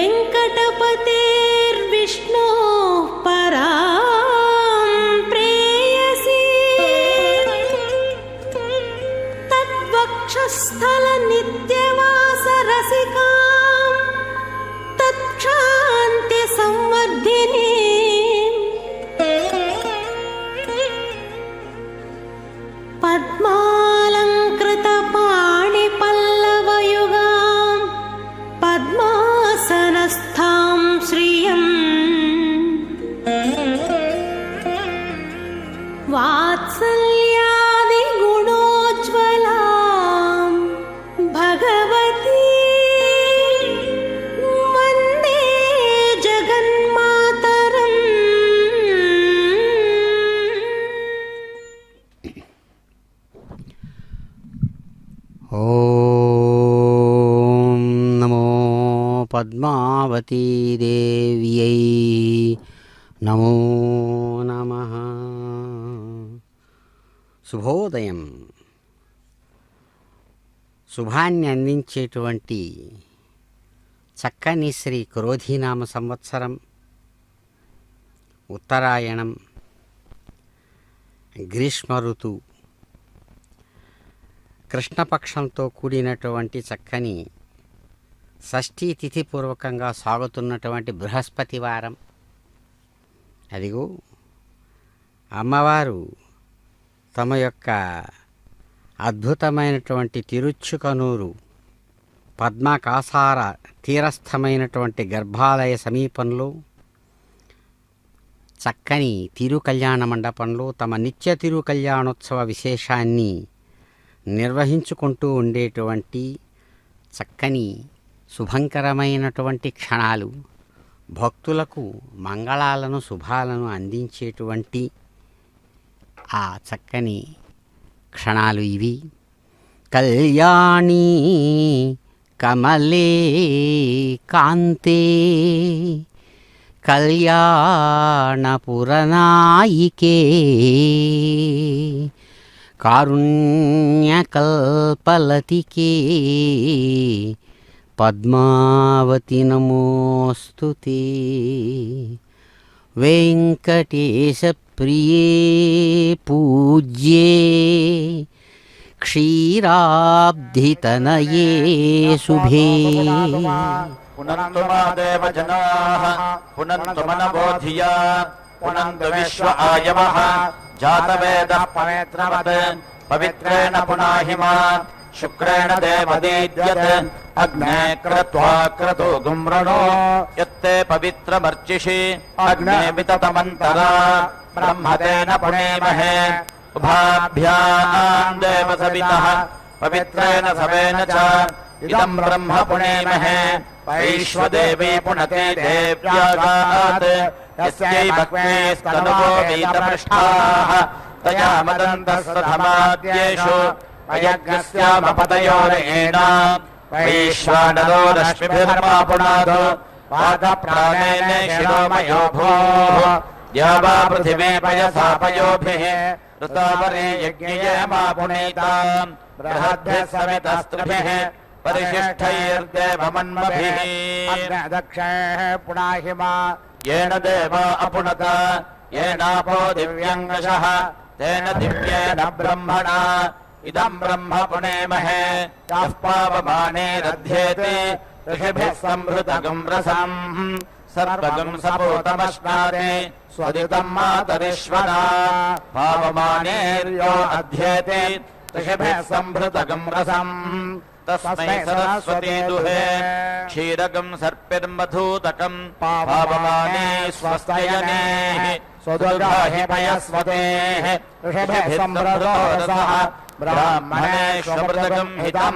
वेङ्कटपतेर्विष्णोः परां प्रेयसी तद्वक्षस्थलनित्यवासरसिकां तत्क्षान्तिसंवर्धिनीं पद्मालङ्कृतपाणिपल्लवयुगां पद्मासनस्थां श्रियं वात्सल्यादिगुणोज्ज्वलां भगवती वन्दे जगन्मातरम्। ఓం నమో పద్మావతీ దేవ్యై నమో నమః. శుభోదయం. శుభాన్ని అందించేటువంటి చక్కని శ్రీ క్రోధీనామ సంవత్సరం ఉత్తరాయణం గ్రీష్మ ఋతువు కృష్ణపక్షంతో కూడినటువంటి చక్కని షష్ఠీ తిథిపూర్వకంగా సాగుతున్నటువంటి బృహస్పతి వారం. అదిగో అమ్మవారు తమ యొక్క అద్భుతమైనటువంటి తిరుచ్చుకనూరు పద్మకాసార తీరస్థమైనటువంటి గర్భాలయ సమీపంలో చక్కని తిరు కళ్యాణ మండపంలో తమ నిత్య తిరు కళ్యాణోత్సవ విశేషాన్ని నిర్వహించుకుంటూ ఉండేటువంటి చక్కని శుభంకరమైనటువంటి క్షణాలు, భక్తులకు మంగళాలను శుభాలను అందించేటువంటి ఆ చక్కని క్షణాలు ఇవి. కళ్యాణీ కమలే కాంతే కళ్యాణపురనాయికే కారుణ్యకల్పలతికే పద్మావతి నమోస్తుతే. వెంకటేశ ప్రియే పూజ్యే క్షీరాబ్ధితనయే శుభే. పునంతు మాదేవ జనాః పునంతు మనబోధియా పునంతు విశ్వ ఆయవః జాతవేదః పవిత్రవత్ పవిత్రేణ పునాహిమా శుక్రేణ దేవదీద్యత్ అగ్నే క్రత్వా క్రతో గుమ్రణో యత్తే పవిత్రమర్చిషి అగ్నే వితతమంతరా బ్రహ్మతేన పుణేమహే ఉభాభ్యాం దేవ సవితః పవిత్రేణ సవేన చ ఇదం బ్రహ్మ పుణేమహే వైశ్వదేవీ పునతే దేవ్యాగాత్ యస్యై భక్మేస్తనువో వీతపృష్ఠాః తయా మదంతస్తథమాద్యేషు అయజ్ఞస్యామపతయోరేణ వైశ్వానరో రశ్మిభిర్మా పునాదో వాతప్రాణేన శిరోమయో భూః యావా పృథివీ పయసా పయోభిః ఋతావరే యజ్ఞయేమా పునీతాం బృహద్భిః సమితస్త్రిభిః పరిశిష్టైర్దేవమన్మభిః దక్షైః పునాహిమా येन देवा अपुनत येनापो दिव्यङ्गशः तेन दिव्येन ब्रह्मणा इदं ब्रह्म पुनेमहे यः पावमानेरध्येते ऋषिभिः संहृतगं रसम् सर्वगं सपूतमश्नाति स्वदितं मातरिश्वना पावमानेर्यो अध्येते ऋषिभिः संहृतगं रसम् तस्मै सरस्वती दुहे क्षीरकं सर्पिर्मधूतकं पावमाने स्वस्तयनेः स्वदुर्गाहि पयस्वतेः ऋषिभिः संवृतो ब्राह्मणेष्वमृतकं हितं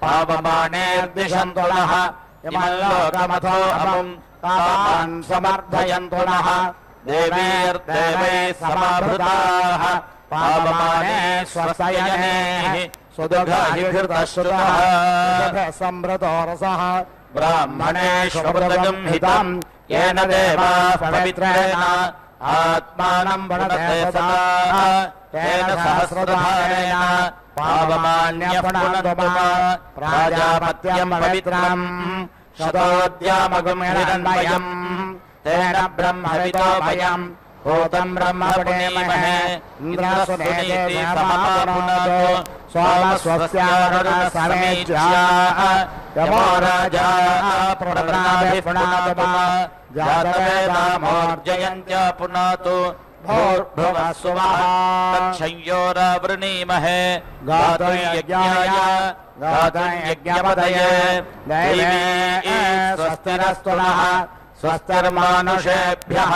पावमानेर्दिशन्तु नः इमं लोकमथो अमुं तान् समर्थयन्तु नः देवीर्देवैः समाभृताः पावमाने स्वस्तयनेः सुदुर्गाहिर्दश्रुतः संभृतो रसः ब्राह्मणेष्वमृतकं हितं येन देवाः पवित्रेण आत्मानं पुनते सा तेन सहस्रधारेण पावमान्यः पुनर्तुमा प्राजापत्यं पवित्रम् शतोद्यामगुं हिरण्मयम् तेन ब्रह्मविदो भयम् भूतम् ब्रह्म पुणीमहे इन्द्रस्तुनीति समापुनोतु सोमस्वस्यारुणसमेज्या यमो राजा पुनराभिपुनातु जातवेदामोर्जयन्त्य पुनातु भूर्भुवः सुवः तच्छंयोरवृणीमहे गातुं यज्ञाय गातुं यज्ञपदये दैवी स्वस्तिरस्तु नः स्वस्तिर्मानुषेभ्यः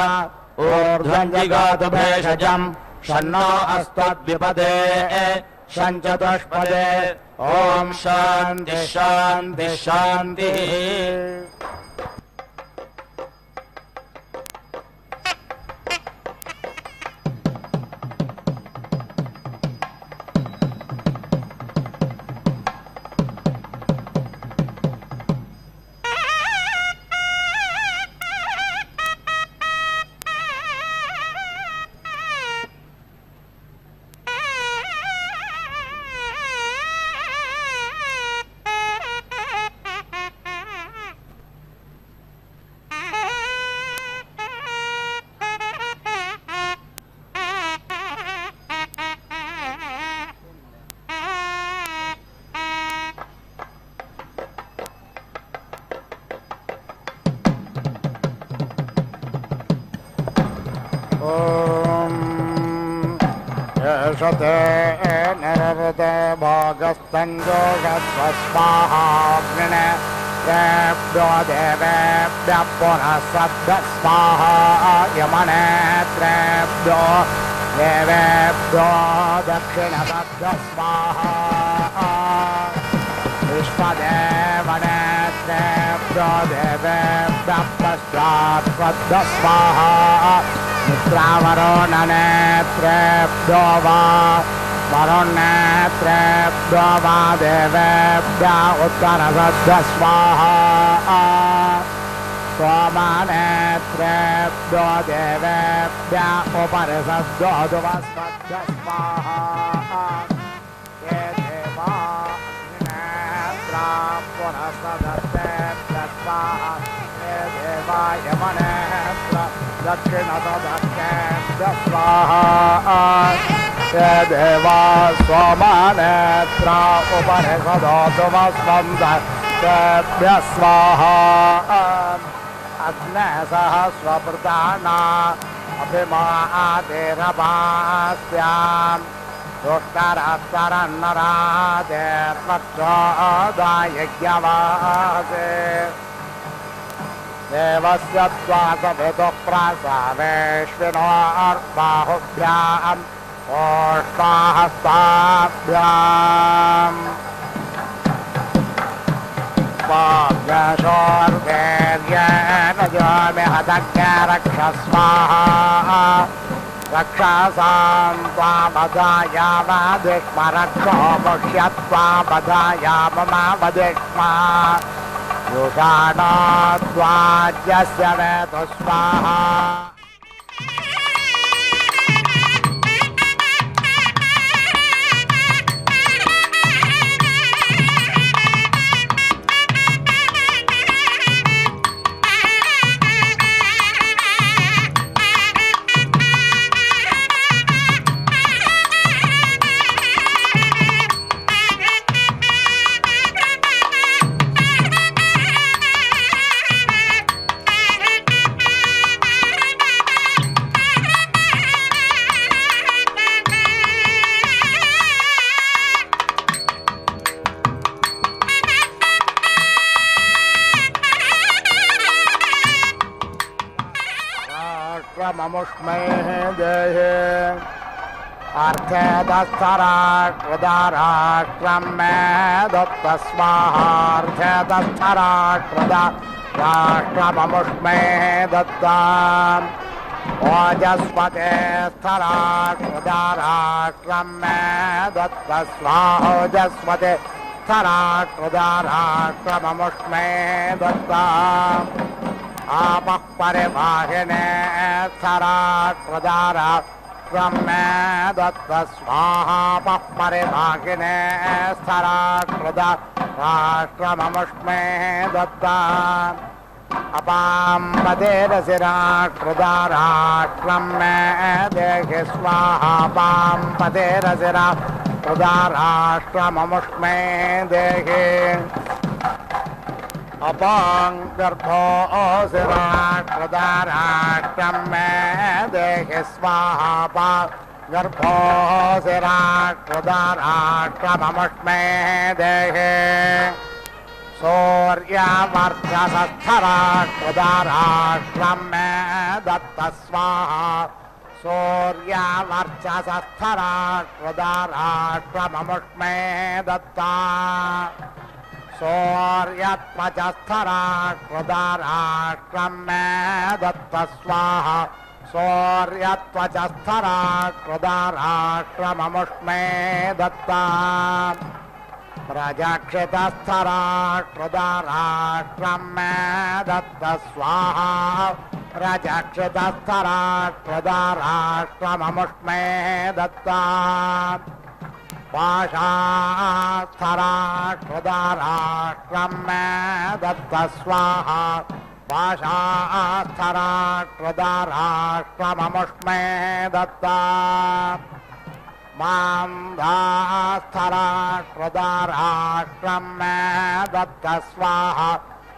ऊर्ध्वं जिगातु भेषजम् शन्नो अस्त्वद्विपदे शञ्चतुष्पदे ॐ शान्ति शान्ति शान्तिः यशते निरवते भोगस्तञ्जोगस्वस्वाहाग्निने त्रेभ्यो देवेभ्यः पुनः सद्भ्यः स्वाहा यमने त्रेभ्यो देवेभ्यो दक्षिणसद्भ्यः स्वाहा विश्वदेवने त्रेभ्यो देवेभ्यः पश्चात् सद्भ्यः स्वाहा मित्रावरुणनेत्रेभ्यो वा वरुणनेत्रेभ्यो वा देवेभ्यः उत्तरसद्भ्यः स्वाहा सोमनेत्रेभ्यो देवेभ्यः उपरिसद्भ्यो ध्रुवस्पद्भ्यः स्वाहा ये देवा नेत्रा पुनः सदस्तेभ्यः स्वाहा ये देवा यमनेत्र दक्षिणसदस्तेभ्यः स्वाहा ये देवा सोमनेत्रा उपरिषदो ध्रुवस्पद्भ्यः स्वाहा अग्ने सहस्रभृताना अभिमादेरभास्याम् दुष्करस्तरन्नरादेर्मक्षोदायज्ञवासे देवस्य त्वासभितुः प्रासावेश्विनोर्बाहुभ्याम् ओष्टाहस्ताभ्याम् वाग्यशोर्वेर्येण जोमि हतज्ञ रक्षस्वाहा रक्षसां त्वामधायामधिष्म रक्षो मुष्यत्वामधायाममावधिष्म युषाणो त्वाज्यस्य वेतु स्वाहा ममुष्मैः देहे अर्थे दस्थराकृदाराष्ट्रं मे दत्त स्वाहार्थे दस्थराकृदाराष्ट्रममुष्मैः दत्ताम् ओजस्वते स्थराकृदाराष्ट्रं मे दत्त स्वाहोजस्वते स्थराकृदाराष्ट्रममुष्मैः दत्ताम् आपः परिवाहिने स्थराकृदाराष्ट्रं मे दत्त स्वाहापः परिवाहिने स्थराकृदाराष्ट्रममुष्मैः राष्ट्रममुष्मे दत्ता अपां पदेरसि राष्ट्रदाराष्ट्रं मे देहि स्वाहा पां पदेरसि राष्ट्रममुष्मे देहि अपां गर्भोऽसि राष्ट्रदाराष्ट्रं मे देहि स्वाहा पां गर्भोऽसि राष्ट्रदाराष्ट्रममुष्मे देहि सूर्यवर्चसस्थराष्ट्रदाराष्ट्रं मे दत्त स्वाहा सूर्यवर्चसस्थराष्ट्रदाराष्ट्रममुष्मे दत्ता सूर्यत्वचस्थराष्ट्रदाराष्ट्रं मे दत्त स्वाहा सूर्यत्वचस्थराष्ट्रदाराष्ट्रममुष्मे दत्ता प्रजाक्षितस्थराष्ट्रदाराष्ट्रं मे दत्त स्वाहा प्रजाक्षितस्थराष्ट्रदाराष्ट्रममुष्मे दत्ता पाशास्थराष्ट्रदाराष्ट्रं मे दत्त स्वाहा पाशास्थराष्ट्रदाराष्ट्रममुष्मे दत्ता मान्धास्थराष्ट्रदाराष्ट्रं मे दत्त स्वाहा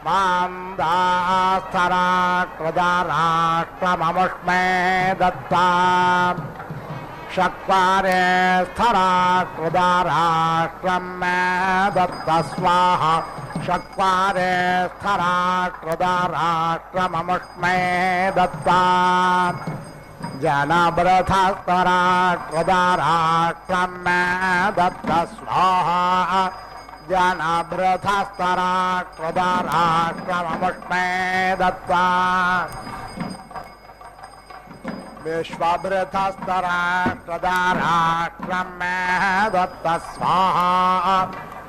मान्धास्थराष्ट्रदाराष्ट्रममुष्मे दत्ता शक्वारे स्थराष्ट्रदाराष्ट्रं मे दत्त स्वाहा शक्वारे स्थराष्ट्रदाराष्ट्रममुष्मे दत्ता जनभृथस्तराष्ट्रदाराष्ट्रं मे दत्त स्वाहा जनभृथस्तराष्ट्रदाराष्ट्रममुष्मे दत्ता विश्वभृथस्तराष्ट्रदाराष्ट्रं मे दत्त स्वाहा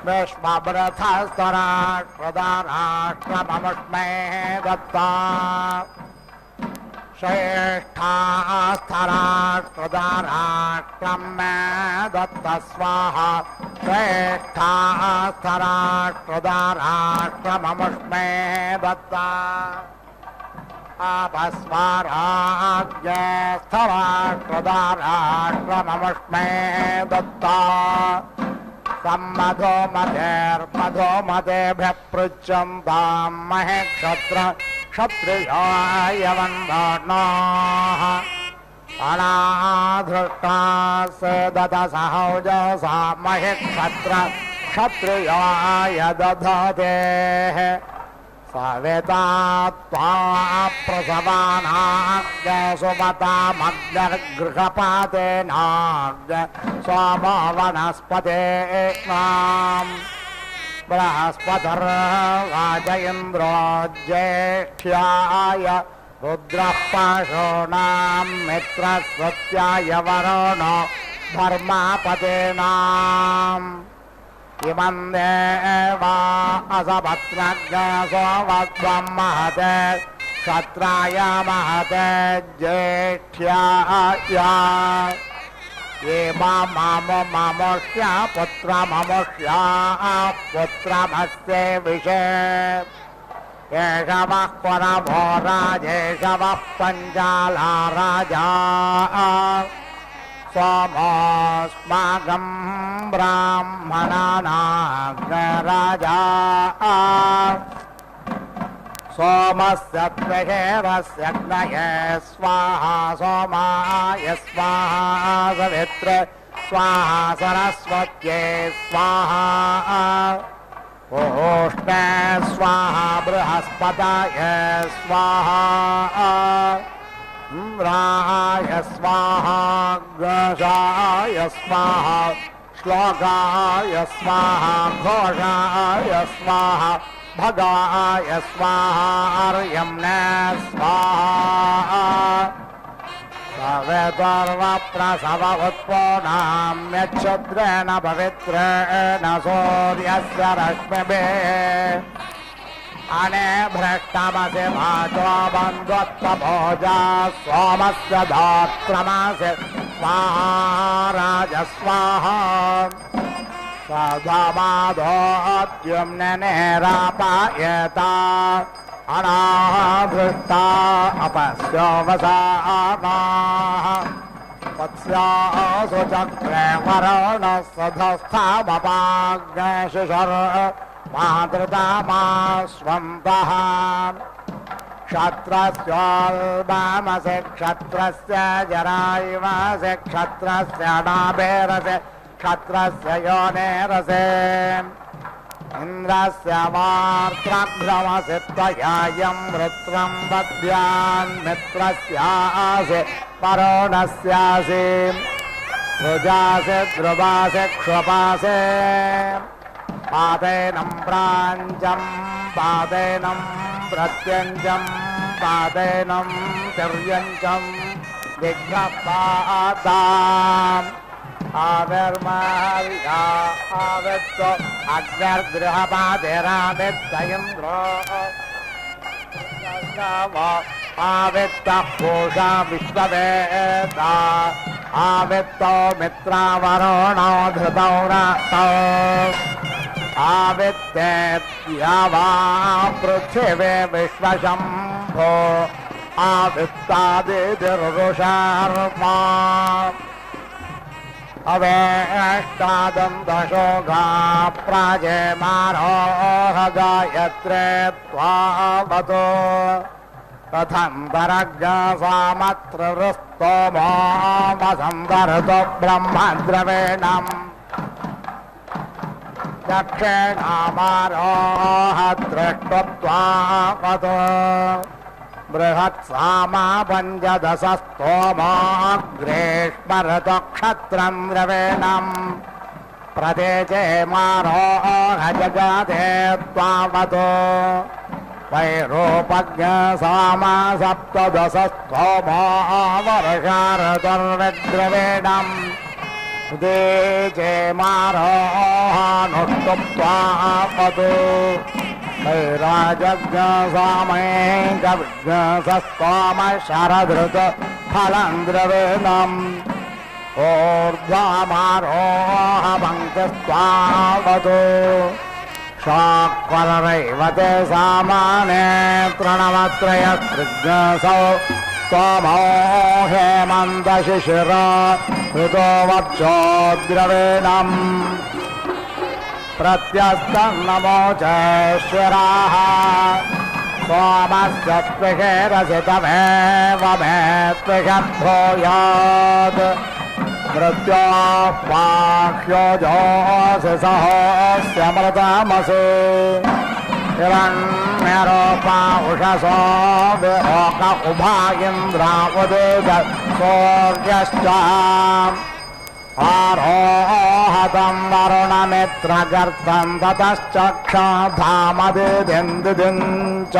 विश्वभृथस्तराष्ट्रदाराष्ट्रममुष्मे दत्ता श्रेष्ठास्थराष्ट्रदाराष्ट्रं मे दत्त स्वाहा श्रेष्ठास्थराष्ट्रदाराष्ट्रममुष्मे दत्ता आपस्वाराज्यस्थराष्ट्रदाराष्ट्रममुष्मे दत्ता सम्मधो मधेर्मधो मदेभ्यः पृच्छन्तां महे क्षत्रियाय वन्दनाः अनाधृष्टा सेदत सहौजसा महे क्षत्रियाय दधतेः सविता त्वा प्रसवानाग् सुमतामग्निर्गृहपातेनाग् सोमो वनस्पतेनाम् बृहस्पतिर्वाच इन्द्रो ज्येष्ठ्याय रुद्रः पाशूनां मित्रस्वत्याय वरुणो धर्मापतेनाम् इमं देवा असपत्नज्ञसोमध्वं महते क्षत्राय महते ज्येष्ठ्याय ये मामुष्या पुत्रममुष्या पुत्रमस्ये विषे एष वः परमो राजेश वः पञ्चाला राजा सोमोऽस्माकं ब्राह्मणानाग्रराजा सोमस्य त्वहेरस्य अग्नये स्वाहा सोमाय स्वाहा सवित्रे स्वाहा सरस्वत्यै स्वाहा ओष्णे स्वाहा बृहस्पतये स्वाहा इन्द्राय स्वाहा गजाय स्वाहा श्लोकाय स्वाहा घोषाय स्वाहा भगाय स्वाहा अर्यम्ने स्वाहा सवेतर्वप्रसव उत्पोनाम्यच्छुद्रेण पवित्रेण सूर्यस्य रश्मिभिः अने भ्रष्टमसि वाचो बन्धुत्वभोजा सोमस्य धात्रमसि स्वाहा राजस्वाहा सधमादोद्युम्नेरापायता अनाधृष्टा अपस्योवसानाः वत्स्यासु चक्रे वरुणसधस्थमपाग्निशिशर मातृतामास्वन्तः क्षत्रस्योल्बामसे क्षत्रस्य जरायिवसे क्षत्रस्य नाभेरसे क्षत्रस्य योनेरसे इन्द्रस्य वार्त्रघ्रमसि त्वयायं वृत्रं वद्यान्मित्रस्यासि वरुणस्यासि रुजासि ध्रुवासि क्षुपासि पादेनं प्राञ्चं पादेनं प्रत्यञ्चं पादेनं तिर्यञ्चं दिग्धपादाम् आविर्मार्या आवित्तो अग्निर्गृहपादेरावित्तयन्द्रो आवित्तः पूषा विश्ववेदा आवित्तो मित्रावरुणो धृतौ रातौ आवित्तेत्या वा पृथिवी विश्वशम्भो आवित्तादितिरुषार्मा अवेष्टादन्तशोगा प्राजेमारोह गायत्रे त्वावतो तथन्तरज्ञसामत्रस्तोमोमसन्दर्तो ब्रह्मद्रवेणम् दक्षिणामारोह दृष्ट्वावतो बृहत्सामा पञ्चदशस्तोमाग्रेष्मरतो क्षत्रं द्रवेणम् प्रदेचे मारोह जगते त्वावतो वैरूपज्ञसामा सप्तदशस्तोमा वर्षारतुर्विद्रवेणम् देचे मारोहानुष्टुप्त्वावतो वैराजज्ञसामैकविज्ञसस्तोम शरधृत फलं द्रवेणम् ऊर्ध्वमारोह पङ्क्तिस्त्वावतो शाक्वरैवते सामाने तृणमत्रयस्त्रिज्ञसौ त्वमो हेमन्तशिशिर ऋतो वक्षो द्रवेणम् प्रत्यस्तन्नमोचेश्वराः सोमस्य त्विषेरसि तमेव मे त्विषद्भूयात् मृत्योः पाह्योजोऽसि सहोऽस्यमृतमसि हिरण्यरूपा उषसो विलोक उभा इन्द्रावुदेव सूर्यश्च आरोहतं वरुणमित्रगर्तं ततश्चक्षधामदिदिन्दिदिं च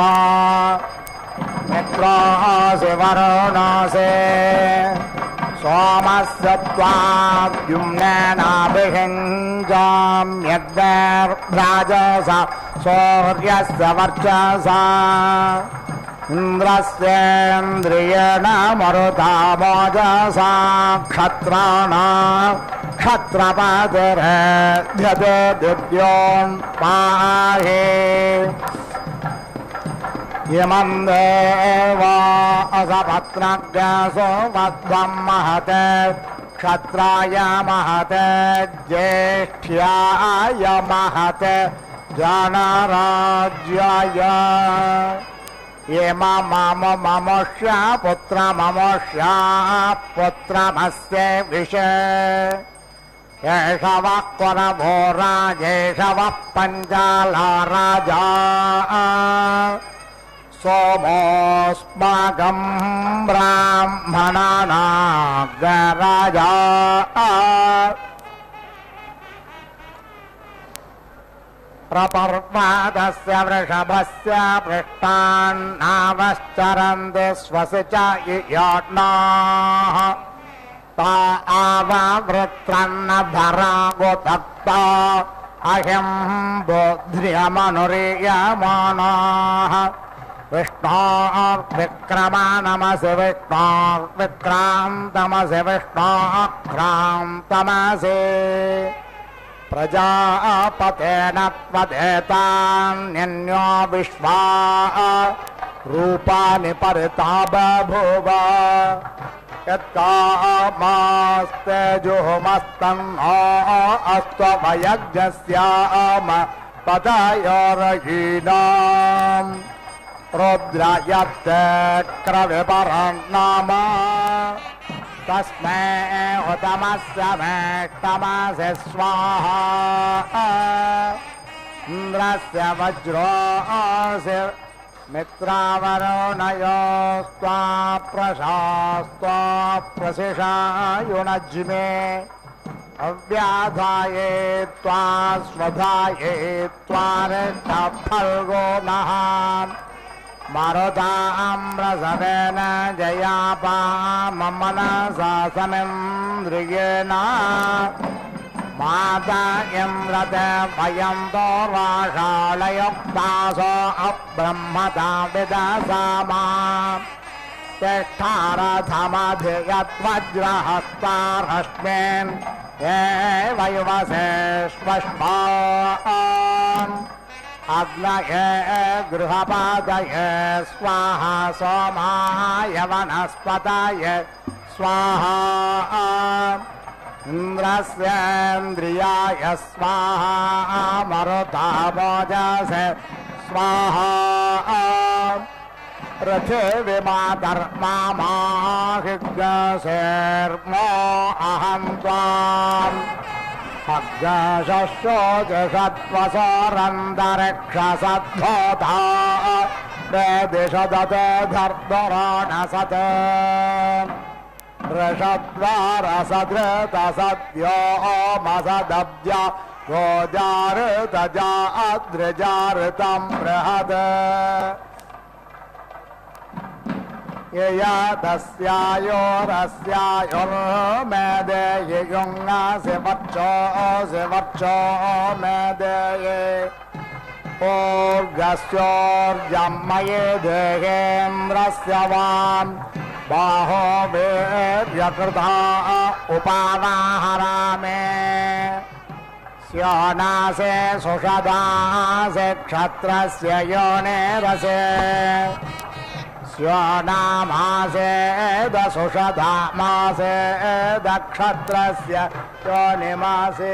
मित्रासि वरुणासि सोमस्य त्वाद्युम्नेनाभिषिञ्जाम्यग्निर्भ्राजसा सूर्यस्य वर्चसा इन्द्रस्येन्द्रियेण मरुता मोजसा क्षत्राणा क्षत्रपतिरेध्यते दिव्योन्पाहे इमं देवा असपत्नज्ञसो वध्वं महते क्षत्राय महते ज्येष्ठ्याय महते जनराज्याय ममोष्या पुत्रममोष्या पुत्रमस्य विषे एष वः कुरभो राजेश वः पञ्चाला राजा सोमोऽस्माकं ब्राह्मणानाग्रराजा प्रपर्वादस्य वृषभस्य पृष्ठान्नावश्चरन्ति स्वसि च योज्ञाः ता आववृत्रन्नभरागुदत्ता अहिं बुद्ध्रियमनुरीयमाणाः विष्णोर्विक्रमा विक्रान्तमसि विष्णोक्रान्तमसि प्रजापतेन त्वदेतान्यन्यो विश्वा रूपाणि परिता बभूव यत्कामास्तेजोमस्तन्नो अस्त्वभयज्ञस्याम पदयोरहीनाम् रुद्रयत्ते क्रविपरन्नाम तस्मै उतमस्य मेक्तमसि स्वाहा इन्द्रस्य वज्रोऽसि मित्रावरुणयोस्त्वा प्रशास्त्वा प्रसिषायुनज्मे अव्याधाये त्वा स्वधाये त्वा ऋतफल्गो नः मरुताम्रसवेन जयापाममनसा समिन्द्रियेण माता इन्द्रते वयं दोर्वाशालयुक्तासो अब्रह्मता विदसामा तिष्ठारथमधियद्वज्रहस्तारश्मिन् एवैवसेष्वश्वान् अग्नये गृहपादये स्वाहा सोमाय वनस्पतये स्वाहा इन्द्रस्येन्द्रियाय स्वाहा मरुतामोजसे स्वाहा पृथिवीमातर्मामाहिग्गसेर्मो अहं त्वाम् अग्गशस्योजषत्वसोरन्तरिक्षसद्धोता वेदिषदतोधर्दुराणसत् ऋषद्वारसधृतसद्यो ओमसदब्जा गोजाऋतजा अद्रिजाऋतं बृहत् यया तस्यायोरस्यायोर्मेदेहि युङ्गासि वर्चो मेदेये ऊर्जस्योर्जम्मये देहेन्द्रस्य वां बाहो वीर्यकृता उपावाहरामे स्योनासे सुषदासे क्षत्रस्य योनिरसे स्योनामासे दशुषधामासे दक्षत्रस्य योनिमासे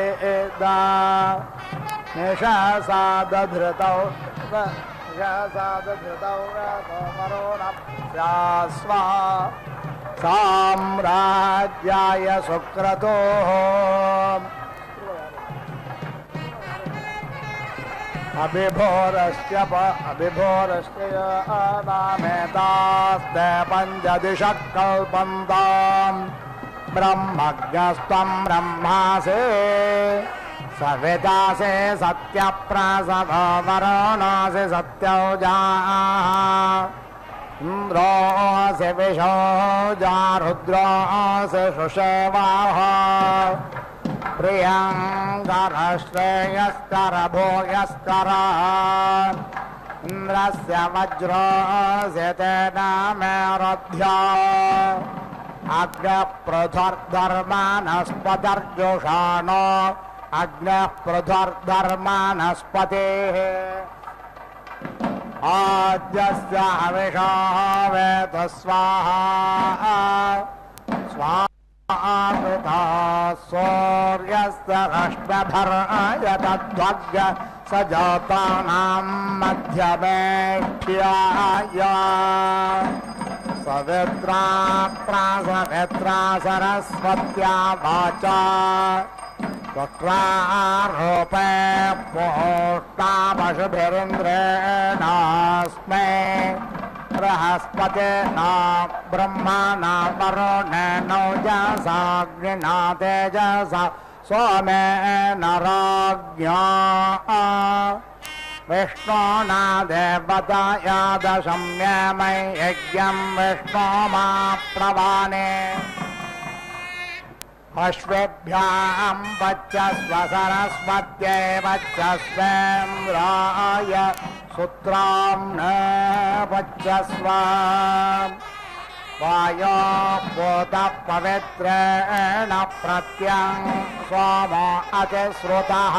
निशासादधृतौ वरुणस्या साम्राज्याय सुक्रतोः अभिभोरश्च नामेतास्ते पञ्चदिशः कल्पन्ताम् ब्रह्मज्ञस्त्वं ब्रह्मासे सवितासे सत्यप्रसवो वरुणोऽसि सत्यौजाः इन्द्रोऽसि विशोजा रुद्रोऽसि सुषेवाः प्रियङ्करश्रेयस्कर भूयस्करः इन्द्रस्य वज्रोऽसि तेन मेरुध्या अग्निपृथर्धर्मानस्पतिर्जुषाणो अग्निपृथर्धर्मानस्पतिः आद्यस्य हविषो वेद स्वाहा स्वाहा सूर्यस्य रश्मिभर्यतध्वग् स जातानां मध्यमेष्ठ्याय सवित्रा प्रासवित्रा सरस्वत्या वाचा वक्रारोपे पोष्टापशुभिरिन्द्रेणास्मै बृहस्पतिना ब्रह्मणा वरुणेन ओजसाग्निना तेजसा सोमेन राज्ञा विष्णुना देवतया दशम्यमै यज्ञं विष्णुमा प्रवाणे अश्वेभ्यां वच्चस्व सरस्वत्यै वच्चस्वेन्द्राय सूत्रां न वच्चस्व वायो भूतः पवित्रेण प्रत्यं सोमो अतिश्रुतः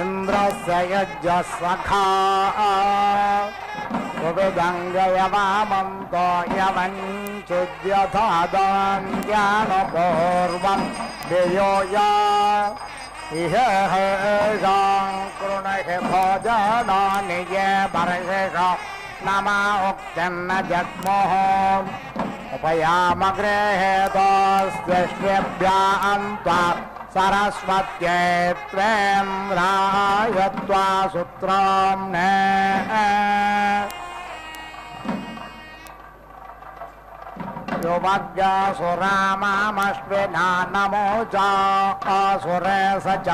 इन्द्रस्य यज्ञसखा सुविदङ्गयवामन्तो यवञ्चिद्यथादान्यानुपूर्वं धियोया इह कृणहि भोजनानि ये वर्षेष नमा उक्तन्न जग्मुः उपयामगृहेतोस्त्यश्वेभ्यान्त्वा सरस्वत्यै त्वेन्द्राय त्वा सूत्राम्ने युवज्ञासुरामामश्विना नमोचा असुरे स च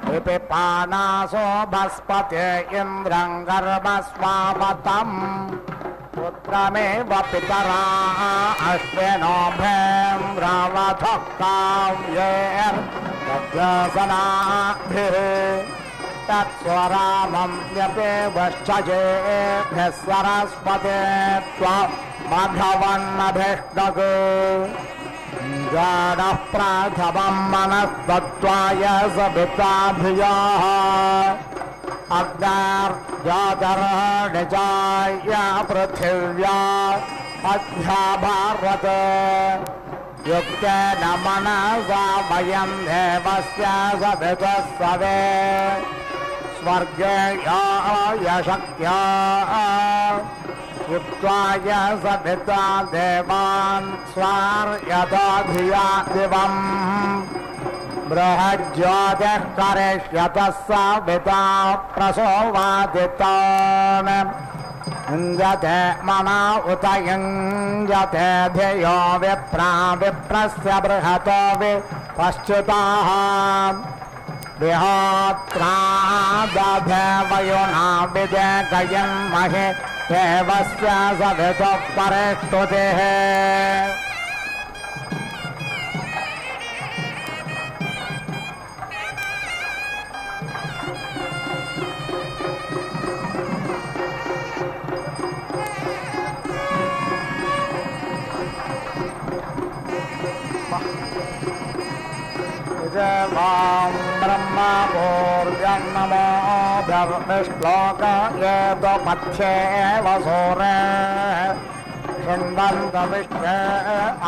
विपिपानासो भस्पते इन्द्रं गर्भस्वापतम् पुत्रमेव पितरा अश्विनो भेन्द्रवधः काव्यैर्दशनाभिः तत्स्वरामं व्यपेवश्चजेभ्यः सरस्वते त्वा मघवन्नभिष्टग जाडः प्रथमं मनस्तत्त्वाय सविताभियाः अग्नार्जातर्निजाय पृथिव्या अध्या भारत युक्तेन मनसा वयं देवस्य सवितः सवे स्वर्गे यशक्त्या युक्त्वाय सविता देवान् स्वार्यतो धिया दिवम् बृहज्योतिः करिष्यतः सविता प्रसोवादितान् युञ्जते मना उत युञ्जते धियो विप्रा विप्रस्य बृहतो विपश्चिताः विहोत्रा दधेवयुना विदेकयन्महि देवस्य सवितुः परिष्टुतिः वां ब्रह्मा भूर्जन्नमो धर्मिश्लोकयेतो पथ्येव सूरे शृण्वन्तविश्वे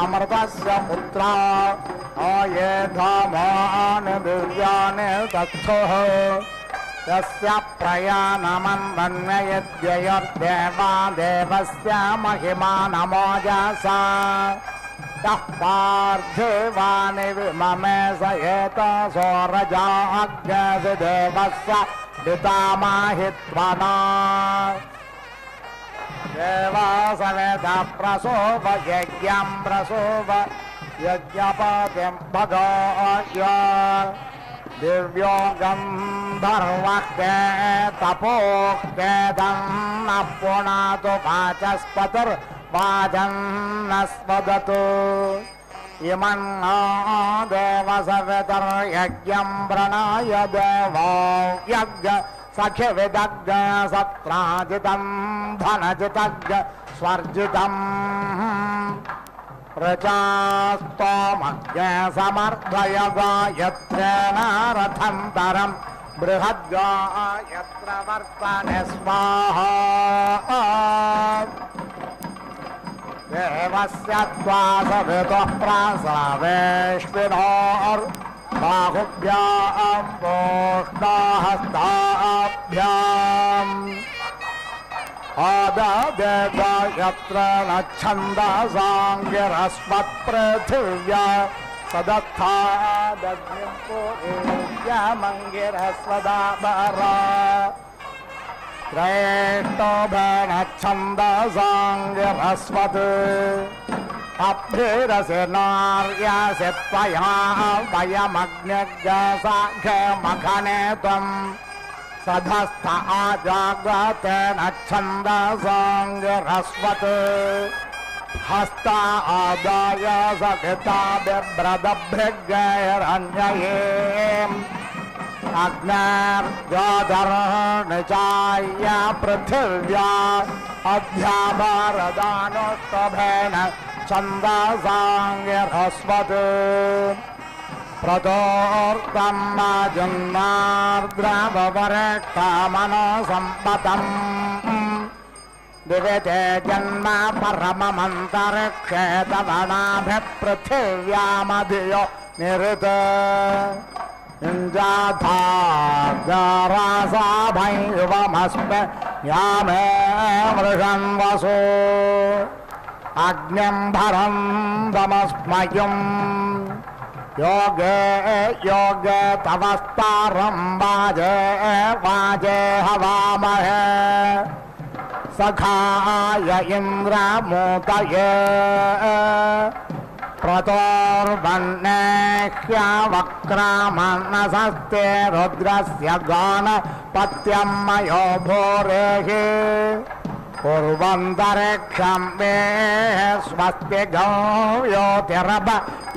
अमृतस्य पुत्रा ये धामानि दिव्यानि तत्थुः यस्य प्रयाणमन्वन्ययद्ययोर्देवा देवस्य महिमा नमोजसा तः पार्थिवानि विममे स एतसो रजाग्निदेवस्य पितामहित्वना देवासवेद प्रसोव यज्ञं प्रसोव यज्ञपतिं भगाय दिव्यो गन्धर्वः तपोः न पुनातु वाचन्नस्पदतु इमन्नो देवसवितर्यज्ञं प्रणय देवो यज्ञ सखिविदग्ध सत्राजितं धनजितज्ञ स्वर्जितम् प्रजास्तोमज्ञ समर्थय गायत्रेण रथन्तरं बृहद्गायत्र वर्तने स्वाहा देवस्य त्वा सवितुः प्रासावेष्विनोर्बाहुभ्यां पोष्णाहस्ताभ्याम् आददेवायत्र न छन्दसाङ्गिरस्मत्पृथिव्या सदत्थादग्निं पुरेयमङ्गिरस्वदाभरा त्रैष्टोभनच्छन्दसाङ्गिरस्वत् अभ्रिरसि नार्यसि त्वया वयमग्निज्ञसाघमखने त्वम् सधस्थ आजाग्रतेन छन्दसाङ्गिरस्वत् हस्ता आदाय सविता बिभ्रदभृगैरन्यये अग्निर्जाधर्निचाय पृथिव्या अध्याभारदानुस्तभेन छन्दसाङ्गिरस्वत् प्रतोर्तम् जन्मार्द्रवरेक्षामनोसम्पतम् दिविते जन्म परममन्तरिक्षे तवनाभिपृथिव्यामधियो निरुत इन्द्राधारासाभैवमस्मे यामे मृषन् वसो अग्न्यम्भरं दमस्मयुम् योगे योगे तवस्तारं वाजे वाजे हवामहे सखाय इन्द्रमूतये प्रतोर्वन्नेह्यवक्रामन्नसस्ते रुद्रस्य गानपत्यं मयो भोरेः कुर्वन्तरिक्षं मे स्वस्ति गौयोतिरभ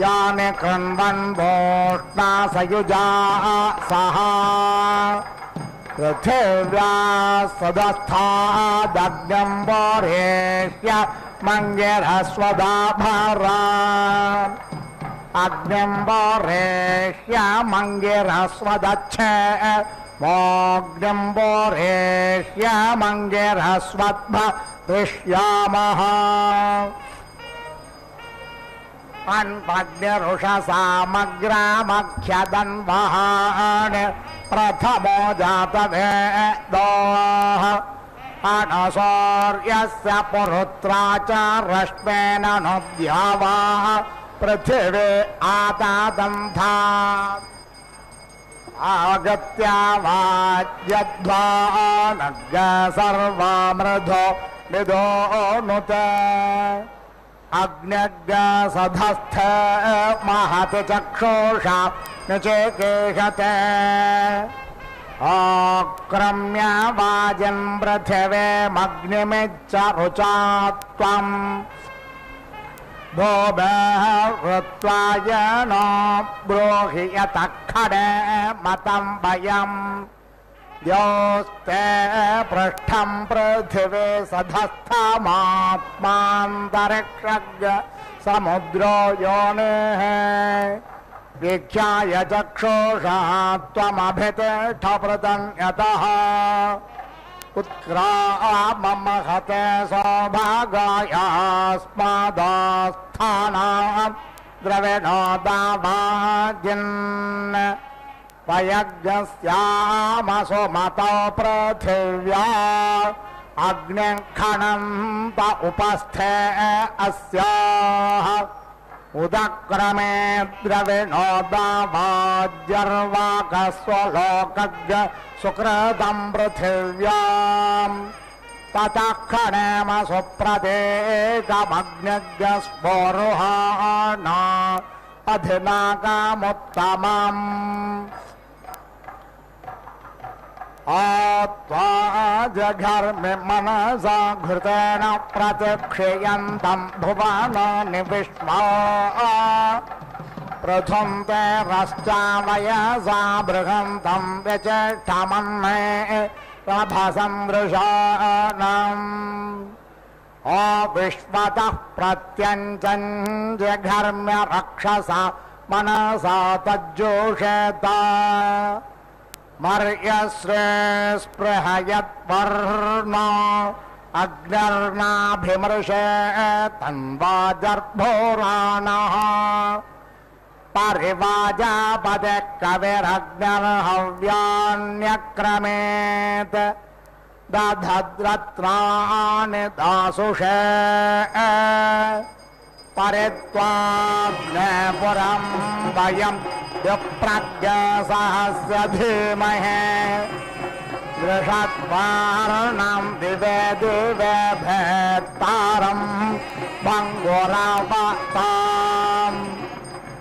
यानि कृण्वन् भोष्णा सयुजा सह पृथिव्या सदस्थादग्न्यं वरेह्य मङ्गिरस्वदाभरा अग्निं वरेह्य मङ्गिरस्वदच्छे मोग्निं वरेह्य मङ्गिरस्वद्भविष्यामः अन्वग्निरुषसामग्रामख्यदन्वहान् प्रथमो जातवेदोः अनसौर्यस्य पुरुत्रा च रश्मेन नुद्यावाः पृथिवी आतादन्था आगत्यावाज्यध्वानग् सर्वामृधो निदोनुत अग्न्यग्सधस्थ महत् चक्षुषा निचेकेशते आक्रम्य वाजन् पृथिवीमग्निमिच्च रुचा त्वम् भूभृत्वाय नो ब्रूहि यतः खडे मतं वयम् द्योस्ते पृष्ठं पृथिवी सधस्थमात्मान्तरिक्षज्ञ समुद्रो योनिः वीक्षाय चक्षुषा त्वमभितिष्ठपृतन्यतः उत्क्राममहते सौभागायास्मादास्थानां द्रविणोदावाजिन् वयज्ञस्यामसो मतौ पृथिव्या अग्निं खनन्त उपस्थे अस्याः उदक्रमे द्रविणोदावाज्यर्वाकस्वलोकज्ञ सुकृतं पृथिव्याम् ततः खनेमसु प्रदेशमग्निज्ञस्फोरुहाणा अधिनाकामुत्तमम् आत्वा जघर्मि मनसा घृतेन प्रतिक्षयन्तं भुवनानि विष्मा प्रथुन्ते रश्चावयसा बृहन्तं व्यचेष्टमन्मे प्रभसन्दृशानम् अविश्वतः प्रत्यञ्चं जघर्म्य रक्षसा मनसा तज्जोषेत मर्यश्रे स्पृहयत्वर्णो अग्निर्नाभिमृशे तन्वाजर्भोराणः परिवाजापदे कविरग्निर्हव्यान्यक्रमेत् दधद्रत्राणि दासुषे परित्वाग्ने पुरं वयं विप्रज्ञसहस्य धीमहे दृषद्वार्णं दिवे दिवे भेत्तारं भङ्गुरवताम्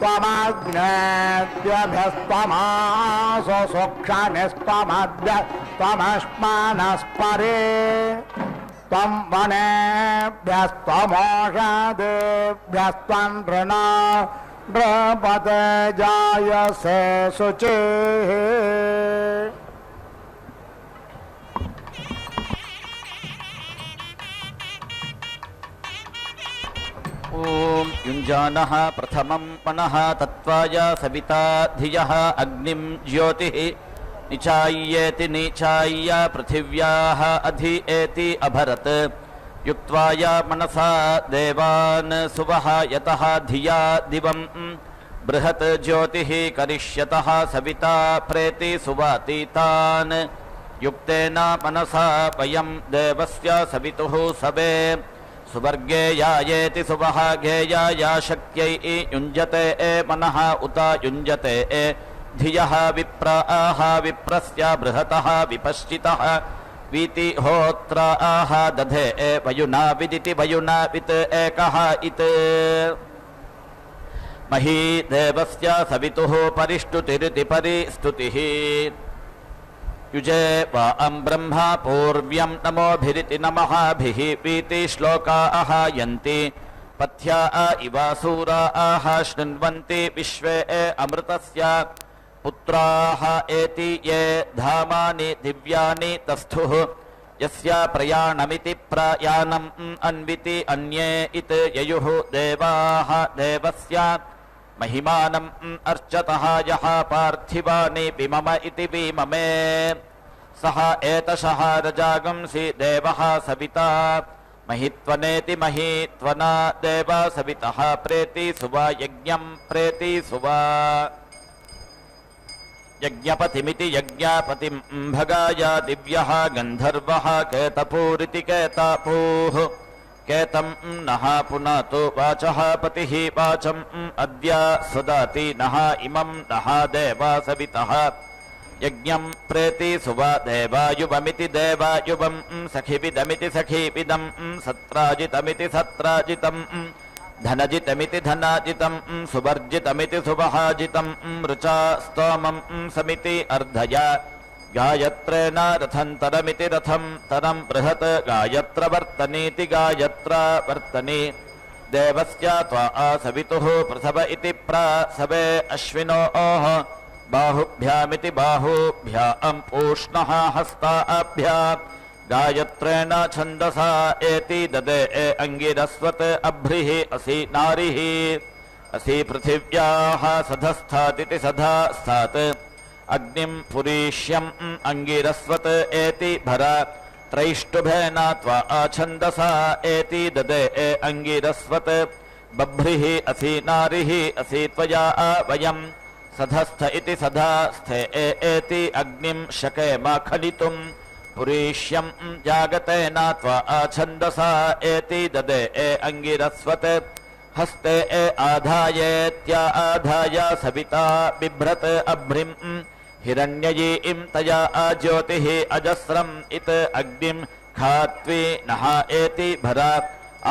त्वमग्नेभ्यस्तमासु सूक्षनिस्त्वमद्य त्वमश्मानस्परे त्वं वनेभ्यस्त्वमोषधेभ्यस्त्वं नृणा नृपते जायसे शुचिः। ॐ युञ्जानः प्रथमं मनः तत्त्वाय सविता धियः अग्निं ज्योतिः निचाय्येति निचाय्य पृथिव्याः अधि एति अभरत् युक्त्वाय मनसा देवान् सुवः यतः धिया दिवं बृहत् ज्योतिः करिष्यतः सविता प्रेति सुवातीतान् युक्तेन मनसा वयं देवस्य सवितुः सवे सुवर्गे यायेति सुवः गेयाय शक्यै युञ्जते मनः उत युञ्जते धियः विप्राः विप्रस्य बृहतः विपश्चितः वीति होत्राः दधे वयुना विदिति वयुना वित् एकः इत् मही देवस्य सवितुः परिष्टुतिरिति परिस्तुतिः युजे वां ब्रह्मा पूर्व्यं नमोभिरिति नमःभिः वीति श्लोकाः यन्ति पथ्या इवासूराः शृण्वन्ति विश्वे अमृतस्य पुत्राः एति ये धामानि दिव्यानि तस्थुः यस्य प्रयाणमिति प्रयाणम् अन्विति अन्ये इत ययुः देवाः देवस्य महिमानम् अर्चतः यः पार्थिवानि विमम इति विममे सः एतशः रजागंसि देवः सविता महित्वनेति महित्वना देव सवितः प्रेति सुवा यज्ञं प्रेति सुवा यज्ञपतिमिति यज्ञापतिं भगाय दिव्यः गन्धर्वः केतपूरिति केतापूः केतं नः पुनातु वाचः पतिः वाचम् अद्य सुदाति नः इमं नः देवा सवितः यज्ञं प्रेति सुवा देवायुवमिति देवायुवं सखिविदमिति सखिविदं सत्राजितमिति सत्राजितं धनजितमिति धनाजितं सुवर्जितमिति सुवहाजितं ऋचा स्तोमं समिति अर्धय गायत्रेण रथन्तरमिति रथं तरं बृहत् गायत्रवर्तनीति गायत्रा वर्तनी देवस्य त्वा सवितुः प्रसव इति प्रसवे अश्विनोः बाहुभ्यामिति बाहुभ्याम् पूष्णः हस्ताभ्याम् गायत्रेण छन्दसा एति ददे अङ्गिरस्वत् अभ्रिः असि नारिः असि पृथिव्याः सधस्थातिति सधा स्थात् अग्निं पुरीष्यम् अङ्गिरस्वत् एति भर त्रैष्टुभेन त्वा छन्दसा एति ददे अङ्गिरस्वत् बभ्रिः असि नारिः असि त्वया वयम् सधस्थ इति सधास्थे एति अग्निं शकेम खलितुम् पुरीष्यम् जागतेन त्वा छन्दसा एति ददे अङ्गिरस्वत् हस्ते आधायेत्या आधाय सविता बिभ्रत् अभ्रिम् हिरण्ययीं तया ज्योतिः अजस्रम् इत अग्निं खात्वी नः एति भर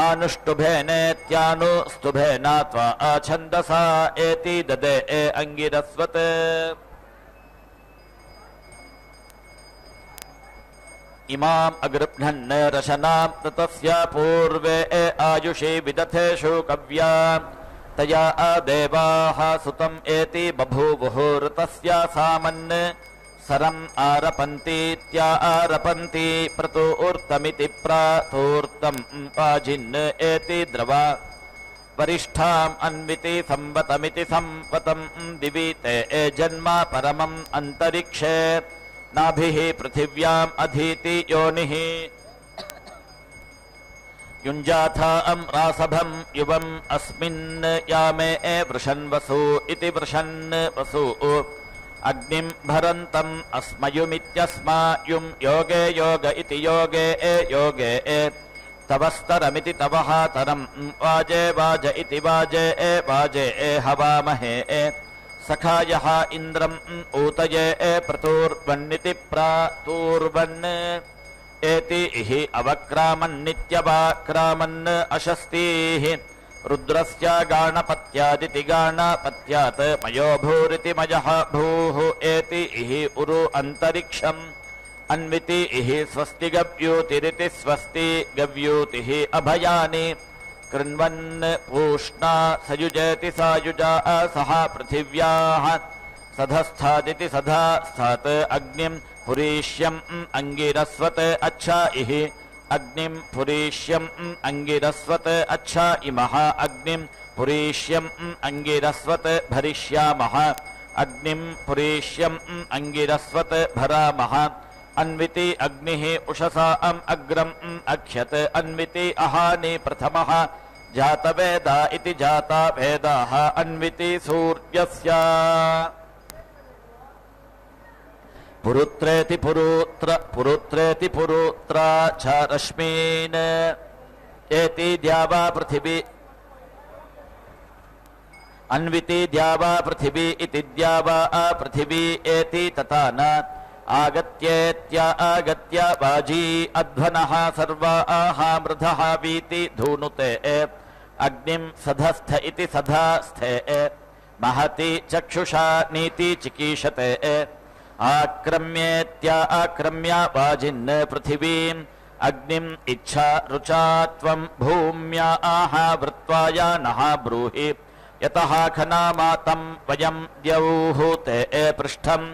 आनुष्टुभेनेत्यानुस्तुभेन त्वा छन्दसा एति ददे अङ्गिरस्वत् इमाम् अगृह्णन् रशनां ततस्य पूर्वे आयुषि विदथेषु कव्या तया देवाः सुतम् एति बभूवुः ऋतस्य सामन् सरम् आरपन्तीत्या आरपन्ति प्रतूर्तमिति प्रातूर्तम् पाजिन् एति द्रव वरिष्ठाम् अन्विति संवतमिति संवतम् दिवि ते जन्म परमम् अन्तरिक्षे नाभिः पृथिव्याम् अधीति योनिः युञ्जाथा रासभम् युवम् अस्मिन् यामे वृषन् वसु इति वृषन् वसु अग्निम् भरन्तम् अस्मयुमित्यस्मायुम् योगे योग इति योगे योगे तवस्तरमिति तवः तरम् वाजे वाज इति वाजे वाजे हवामहे सखायः इन्द्रम् ऊतये प्रतूर्वन्निति प्रातूर्वन् एति इहि अवक्रामन्नित्यवाक्रामन् अशस्तीः रुद्रस्य गाणपत्यादिति गाणपत्यात् मयो भूरिति मयः भूः एति इहि उरु अन्तरिक्षम् अन्विति इहि स्वस्ति गव्यूतिरिति स्वस्ति गव्यूतिः अभयानि कृण्वन् पूष्णा सयुजेति सायुजा सह पृथिव्याः सधस्थादिति सधा स्थात् अग्निम् पुरीष्यम् अङ्गिरस्वत् अच्छा इहि अग्निं पुरीष्यम् अंगिरस्वत् अच्छा इमः अग्निं पुरीष्यम् अंगिरस्वत् भरिष्यामः अग्निं पुरीष्यम् अंगिरस्वत् भरामः अन्विति अग्निः उषसाम् अग्रम् अख्यत् अन्विति अहानि प्रथमः जातवेदा इति जाता वेदाः अन्विति सूर्यस्य पुरुत्रेति पुरुत्रेति पुरुत्रा च रश्मीन् एति द्यावा पृथिवी अन्विति द्यावा पृथिवी इति द्यावा पृथिवी एति तथा न आगत्येत्या आगत्य वाजी अध्वनः सर्वाः मृधः वीति धूनुते अग्निं सधस्थ इति सधास्थे महति चक्षुषा नीति चिकीषते आक्रम्येत्या आक्रम्य वाजिन् पृथिवीम् अग्निम् इच्छा रुचा त्वं भूम्या वृत्वाया नः ब्रूहि यतः खनामातं वयं द्यौः ते पृष्ठम्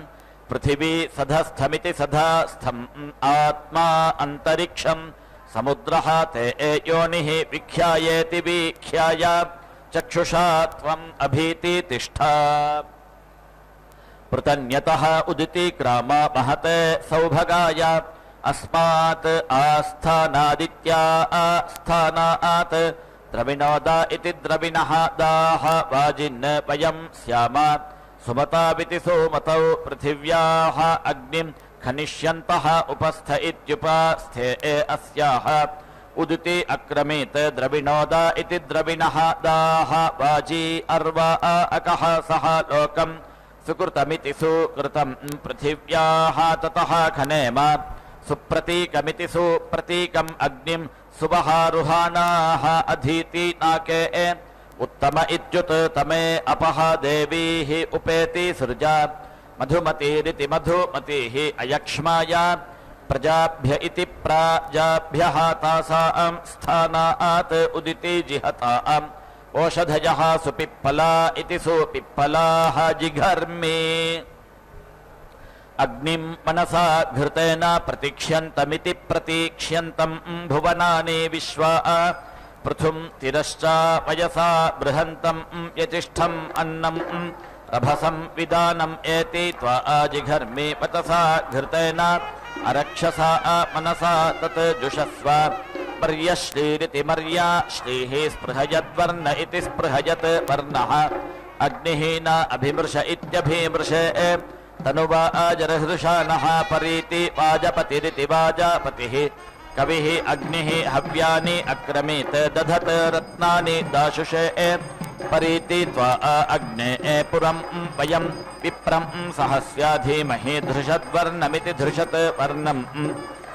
पृथिवी सधस्थमिति सधास्थम् आत्मा अन्तरिक्षम् समुद्रः ते योनिः विख्यायेति वीख्याय चक्षुषा त्वम् अभीति तिष्ठा पृतन्यतः उदिति ग्राम महते सौभगाय अस्मात् आस्थानादित्या आस्थानात् द्रविणोदा इति द्रविणः दाः वाजिन् वयं स्याम सुमताविति सोमतौ पृथिव्याः अग्निं खनिष्यन्तः उपस्थ इत्युपास्थे अस्याः उदिति अक्रमीत् द्रविणोदा इति द्रविणः दाः वाजी अर्वा अकः सः लोकम् सुकृतमिति सुकृतम् पृथिव्याः ततः खनेम सुप्रतीकमिति सुप्रतीकम् अग्निम् सुबहारुहानाः अधीति नाके उत्तम इत्युत तमे अपः देवीः उपेति सृजा मधुमतीरिति मधुमतीः अयक्ष्माया प्रजाभ्य इति प्राजाभ्यः तासां स्थानात् उदिति जिहताम् ओषधयः सुपिप्पला इति सुपिप्पलाः जिघर्मि अग्निं मनसा घृतेन प्रतीक्ष्यन्तमिति प्रतीक्ष्यन्तम् भुवनानि विश्वा पृथुं तिरश्चा वयसा बृहन्तम् यतिष्ठम् अन्नम् रभसं विदानम् एति त्वा जिघर्मि वतसा घृतेन अरक्षसा मनसा तत् जुषस्व पर्यश्रीरिति मर्या श्रीः स्पृहयद्वर्ण इति स्पृहयत् वर्णः अग्निः न अभिमृश इत्यभिमृशे तनुवा आजरहृषाणः परीति वाजपतिरिति वाजापतिः कविः अग्निः हव्यानि अक्रमीत् दधत् रत्नानि दाशुषे परीति त्वा अग्ने पुरं वयं विप्रं सहस्या धीमहि धृषद्वर्णमिति धृषत् वर्णम्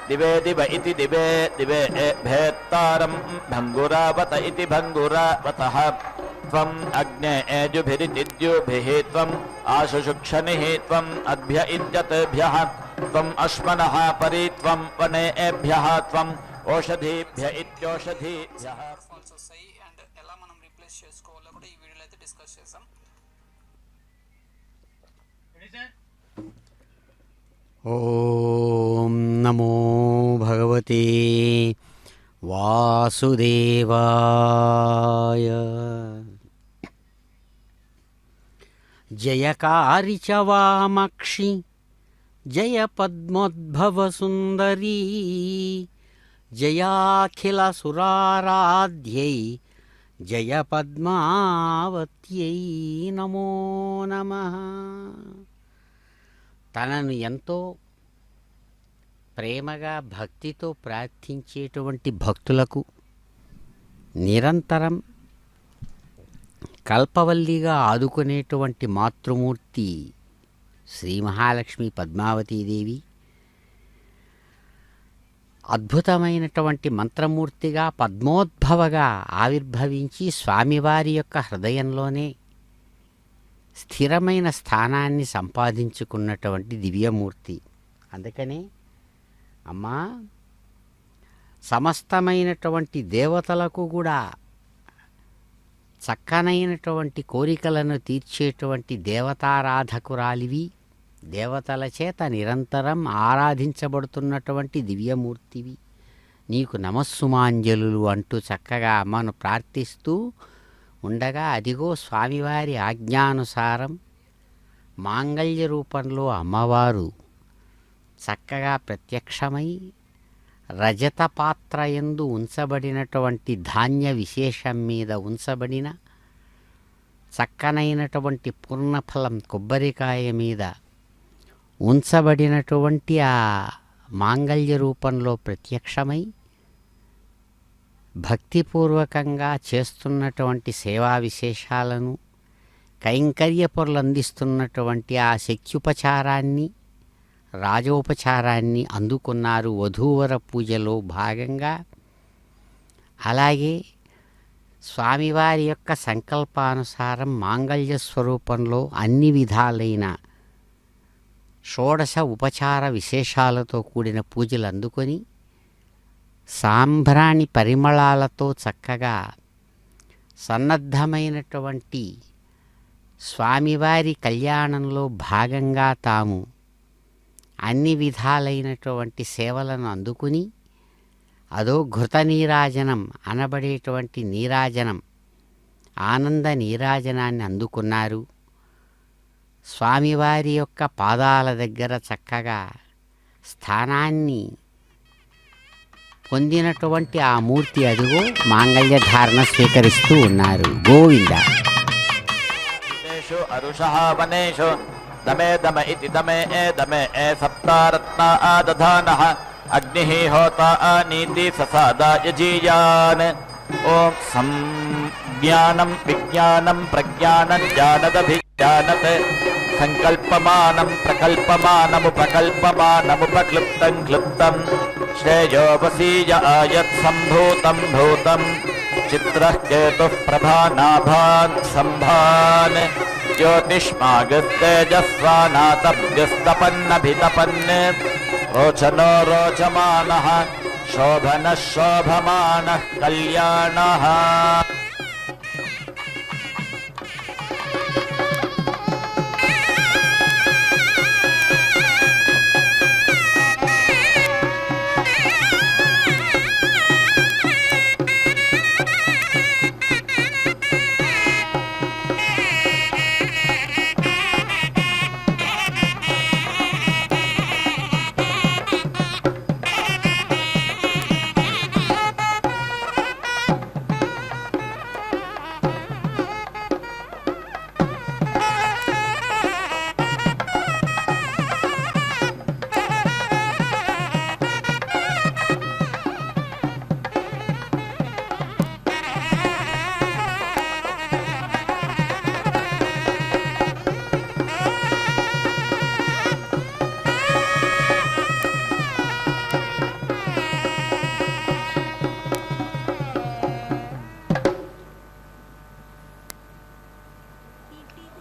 दिवे दिव इति दिवे दिवे भेत्तारं भङ्गुरावत इति भङ्गुरावतः त्वम् अग्ने एजुभिरिति द्युभिः त्वम् आशुषुक्षनिः त्वम् अद्भ्य इत्यतभ्यः त्वम् अश्मनः परि त्वम् वनेभ्यः त्वम् ఓషధీభ్య ఇత్యోషధీభ్య. అండ్ ఎలా మనం రీప్లేస్ చేసుకోవాలో కూడా ఈ వీడియోలో అయితే డిస్కస్ చేసాం. ఓం నమో భగవతే వాసుదేవాయ. జయకారి చ వామక్షి జయ పద్మోద్భవ సుందరీ జయాఖిల సురారాధ్యై జయ పద్మావత్యై నమో నమః. తనను ఎంతో ప్రేమగా భక్తితో ప్రార్థించేటువంటి భక్తులకు నిరంతరం కల్పవల్లిగా ఆదుకునేటువంటి మాతృమూర్తి శ్రీ మహాలక్ష్మి పద్మావతీదేవి అద్భుతమైనటువంటి మంత్రమూర్తిగా పద్మోద్భవగా ఆవిర్భవించి స్వామివారి యొక్క హృదయంలోనే స్థిరమైన స్థానాన్ని సంపాదించుకున్నటువంటి దివ్యమూర్తి. అందుకనే అమ్మా సమస్తమైనటువంటి దేవతలకు కూడా చక్కనైనటువంటి కోరికలను తీర్చేటువంటి దేవతారాధకురాలివి, దేవతల చేత నిరంతరం ఆరాధించబడుతున్నటువంటి దివ్యమూర్తివి, నీకు నమస్సుమాంజలు అంటూ చక్కగా అమ్మను ప్రార్థిస్తూ ఉండగా అదిగో స్వామివారి ఆజ్ఞానుసారం మాంగళ్య రూపంలో అమ్మవారు చక్కగా ప్రత్యక్షమై రజత పాత్ర యందు ఉంచబడినటువంటి ధాన్య విశేషం మీద ఉంచబడిన చక్కనైనటువంటి పూర్ణఫలం కొబ్బరికాయ మీద ఉంచబడినటువంటి ఆ మాంగళ్య రూపంలో ప్రత్యక్షమై భక్తిపూర్వకంగా చేస్తున్నటువంటి సేవా విశేషాలను కైంకర్య పొరలు అందిస్తున్నటువంటి ఆ శక్త్యుపచారాన్ని రాజోపచారాన్ని అందుకున్నారు వధూవర పూజలో భాగంగా. అలాగే స్వామివారి యొక్క సంకల్పానుసారం మాంగళ్య స్వరూపంలో అన్ని విధాలైన షోడశ ఉపచార విశేషాలతో కూడిన పూజలు అందుకొని సాంబ్రాణి పరిమళాలతో చక్కగా సన్నద్ధమైనటువంటి స్వామివారి కళ్యాణంలో భాగంగా తాము అన్ని విధాలైనటువంటి సేవలను అందుకుని అదో ఘృత నీరాజనం అనబడేటువంటి నీరాజనం ఆనంద నీరాజనాన్ని అందుకున్నారు. స్వామివారి యొక్క పాదాల దగ్గర చక్కగా స్థానాన్ని పొందినటువంటి ఆ మూర్తి అదిగో మాంగళ్య ధారణ స్వీకరిస్తూ ఉన్నారు. గోవింద. అరుషః వనేషు దమే దమ ఇతి దమే ఏ సప్తారత్నా దధానః అగ్నిః హోతా నీతి ససాదాయ జీయాన్. ఓం సంజ్ఞానం విజ్ఞానం ప్రజ్ఞానం జ్ఞానదభిజ్ఞానత్ సంకల్పమానం ప్రకల్పమానముపకల్పమానముపక్లుప్తం క్లుప్తం శ్రేయోవసీయ ఆయత్ సంభూతం భూతం చిత్రః కేతుః ప్రభానాభాన్ సంభాన్ జ్యోతిష్మాగస్తేజస్వానాతభ్యస్తపన్నభితపన్ రోచనో రోచమానః శోభనః శోభమానః కళ్యాణః.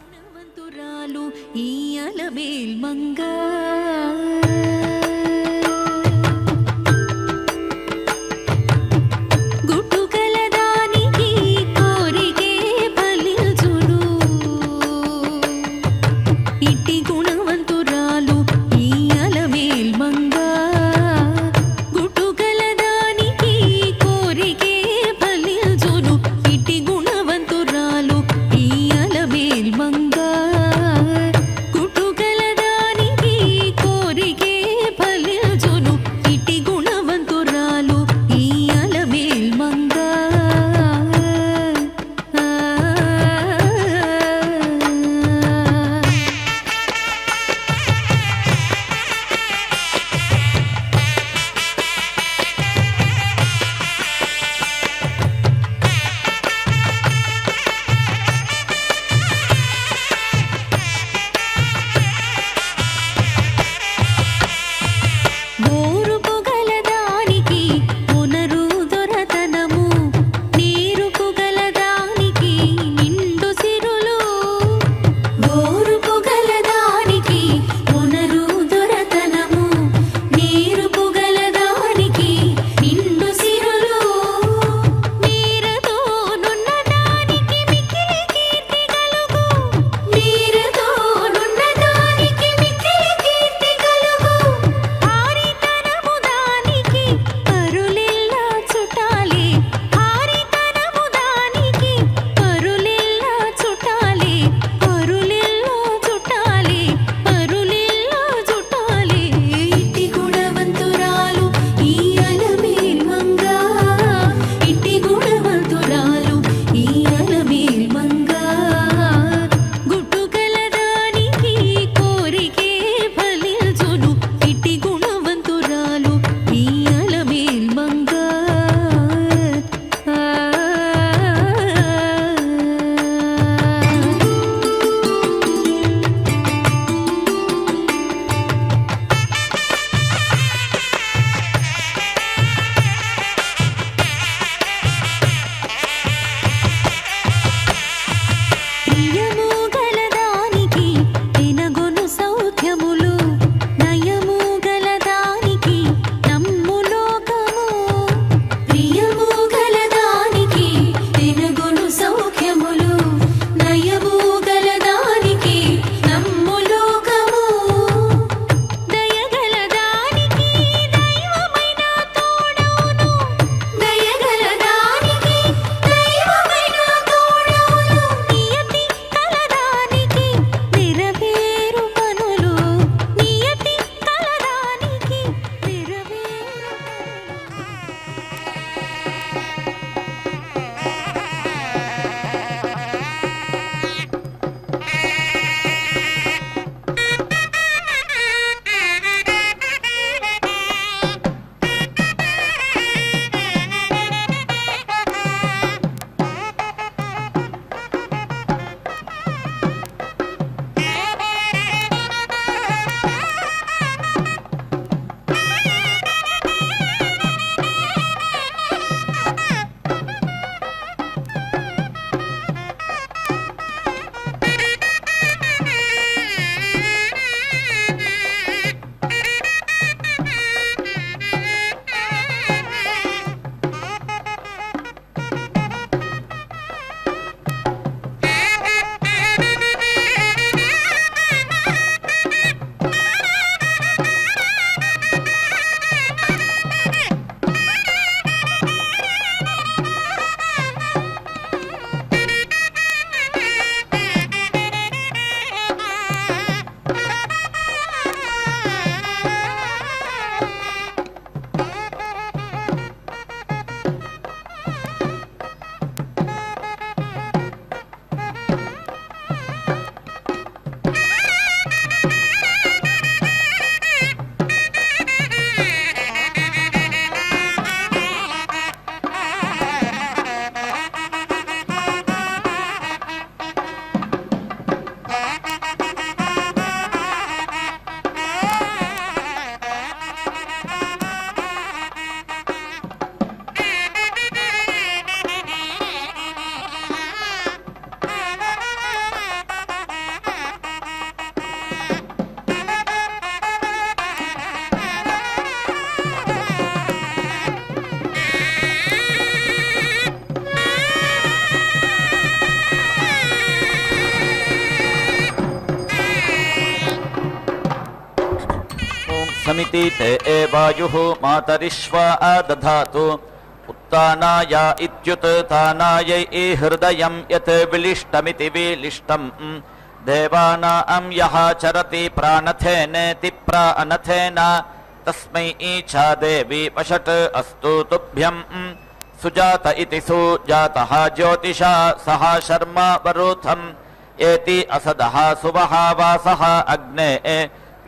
గుణవంతురాలు ఈ అలమేల్ మంగ గుట్టుకలదానికి కోరికే ఫలించును. ఇట్టి గుణవంతురాలు ఈ అలమేల్ మంగ గుట్టుకలదానికి కోరికే ఫలించును. ఇట్టి గుణవంతురాలు ఈ అలమేల్ మంగ గుట్టుకలదానికి समिति ते वायुः मातरिश्वा दधातु उत्तानाय इत्युत्तानायै हृदयं यत् विलिष्टमिति विलिष्टम् देवानां यः चरति प्राणथेनेति प्राणथेन तस्मै ईच्छा देवी वषट् अस्तु तुभ्यम् सुजात इति सुजातः ज्योतिषा सह शर्मा वरुथम् एति असदः सुवः वासः अग्ने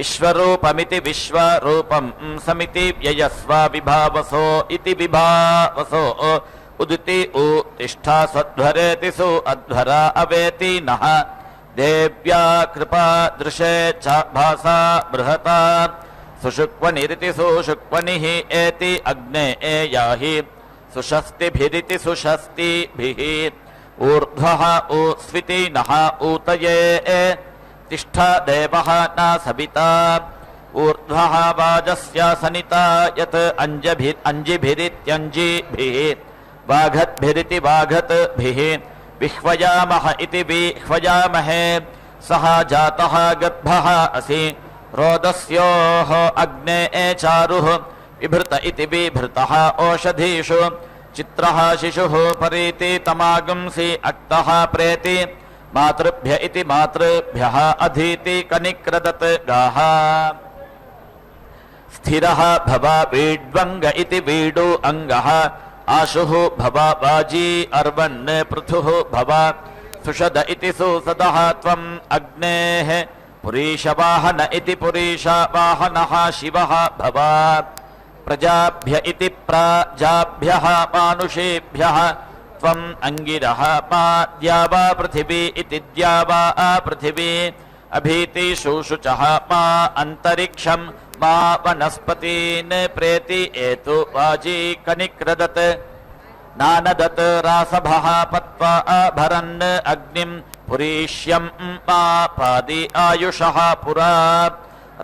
विश्वरूपमिति विश्वरूपम् समिति व्ययस्व विभावसो इति विभावसो उदिति तिष्ठा स्वध्वरेति सु अध्वरा अवेति नः देव्या कृपा दृशे च भासा बृहता सुषुक्वनिरिति सुषुक्वनिः एति अग्ने याहि सुषस्तिभिरिति सुषस्तिभिः ऊर्ध्वः ऊस्विति नः ऊतये तिष्ठा देवः न सविता ऊर्ध्वः वाजस्य सनिता यत् अंजिभिरित्यंजिभिः वाघद्भिरिति वाघद्भिः विह्वयामः इति विह्वयामहे सः जातः गर्भः असि रोदस्योः अग्ने चारुः विभृत इति विभृतः ओषधीषु चित्रः शिशुः परीति तमागुंसि अक्तः प्रेति मातृभ्य इति मातृभ्यः अधीति कनिक्रदत् गाः स्थिरः भव वीड्वङ्ग इति वीडु अङ्गः आशुः भव वाजी अर्वन् पृथुः भव सुषद इति सुसदः त्वम् अग्नेः पुरीशवाहन इति पुरीशवाहनः शिवः भव प्रजाभ्य इति प्राजाभ्यः मानुषेभ्यः त्वम् अङ्गिरः मा द्यावा पृथिवी इति द्यावा पृथिवी अभीति शुशुचः मा अन्तरिक्षम् मा वनस्पतीन् प्रेति एतु वाजी कनिक्रदत् नानदत् रासभः पत्वा भरन् अग्निम् पुरीष्यम् मा पादि आयुषः पुरा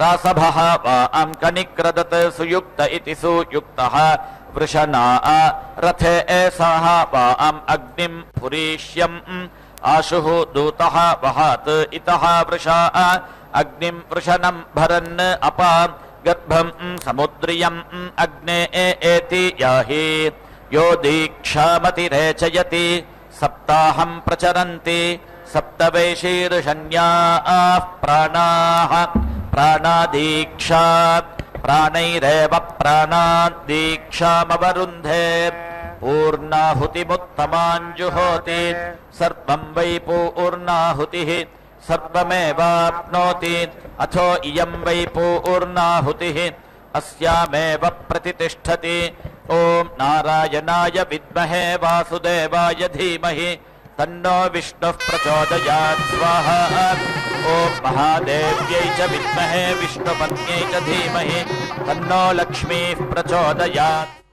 रासभः वां कनिक्रदत् सुयुक्त इति सुयुक्तः वृषणा रथे सह वाम् अग्निम् पुरीष्यम् आशुः दूतः वहात् इतः वृषा अग्निम् वृषणम् भरन् अपा गर्भम् समुद्रियम् अग्ने एति याहि यो दीक्षामतिरेचयति सप्ताहम् प्रचरन्ति सप्तवैशीर्षण्याः प्राणाः प्राणादीक्षा प्राणैरेव प्राणादीक्षामवरुन्धे पूर्णाहुतिमुत्तमाञ्जुहोति सर्वम् वै पूर्णाहुतिः सर्वमेवाप्नोति अथो इयम् वै पूर्णाहुतिः अस्यामेव प्रतितिष्ठति ॐ नारायणाय विद्महे वासुदेवाय धीमहि तन्नो विष्णुः प्रचोदयात् स्वाहा ॐ महादेव्यै च विद्महे विष्णुपत्न्यै च धीमहि तन्नो लक्ष्मीः प्रचोदयात्।